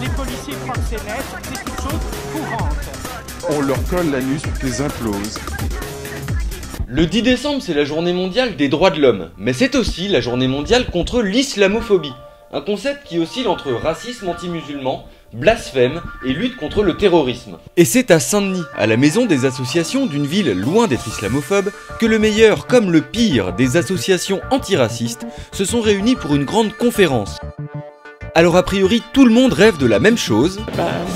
les policiers proxénètes, c'est une chose courante. On leur colle l'anus pour qu'ils implosent. Le 10 décembre, c'est la journée mondiale des droits de l'homme, mais c'est aussi la journée mondiale contre l'islamophobie, un concept qui oscille entre racisme anti-musulman, blasphème et lutte contre le terrorisme. Et c'est à Saint-Denis, à la maison des associations d'une ville loin d'être islamophobe, que le meilleur comme le pire des associations antiracistes se sont réunis pour une grande conférence. Alors a priori, tout le monde rêve de la même chose.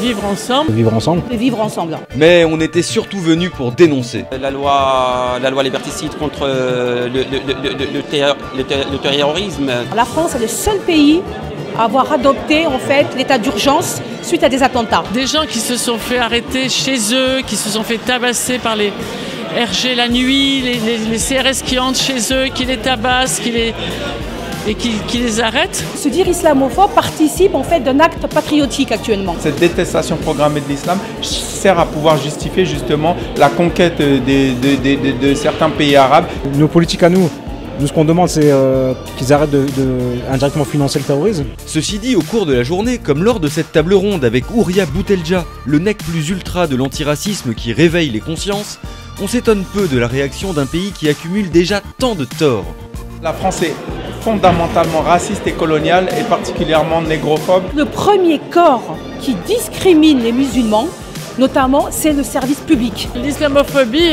Vivre ensemble. Vivre ensemble. De vivre ensemble. Mais on était surtout venus pour dénoncer. La loi liberticide contre le terrorisme. La France est le seul pays à avoir adopté en fait l'état d'urgence suite à des attentats. Des gens qui se sont fait arrêter chez eux, qui se sont fait tabasser par les RG la nuit, les CRS qui entrent chez eux, qui les tabassent, qui les arrêtent. Se dire islamophobe participe en fait d'un acte patriotique actuellement. Cette détestation programmée de l'islam sert à pouvoir justifier justement la conquête de certains pays arabes. Nos politiques à nous, ce qu'on demande, c'est qu'ils arrêtent de indirectement financer le terrorisme. Ceci dit, au cours de la journée, comme lors de cette table ronde avec Ouria Boutelja, le nec plus ultra de l'antiracisme qui réveille les consciences, on s'étonne peu de la réaction d'un pays qui accumule déjà tant de torts. La France est fondamentalement raciste et coloniale et particulièrement négrophobe. Le premier corps qui discrimine les musulmans, notamment, c'est le service public. L'islamophobie,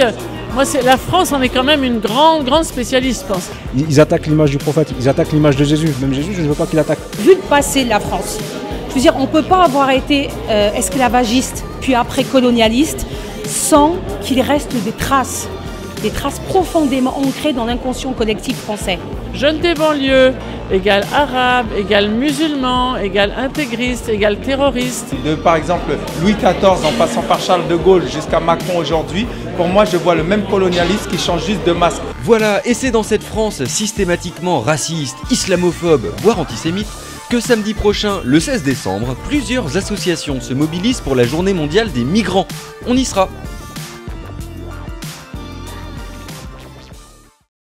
la France en est quand même une grande spécialiste, je pense. Ils attaquent l'image du prophète, ils attaquent l'image de Jésus. Même Jésus, je ne veux pas qu'il attaque. Vu le passé de la France, je veux dire, on ne peut pas avoir été esclavagiste, puis après colonialiste, sans qu'il reste des traces profondément ancrées dans l'inconscient collectif français. Jeunes des banlieues, égale arabe, égale musulman, égale intégriste, égale terroriste. De par exemple Louis XIV en passant par Charles de Gaulle jusqu'à Macron aujourd'hui, pour moi je vois le même colonialisme qui change juste de masque. Voilà, et c'est dans cette France systématiquement raciste, islamophobe, voire antisémite, que samedi prochain, le 16 décembre, plusieurs associations se mobilisent pour la journée mondiale des migrants. On y sera.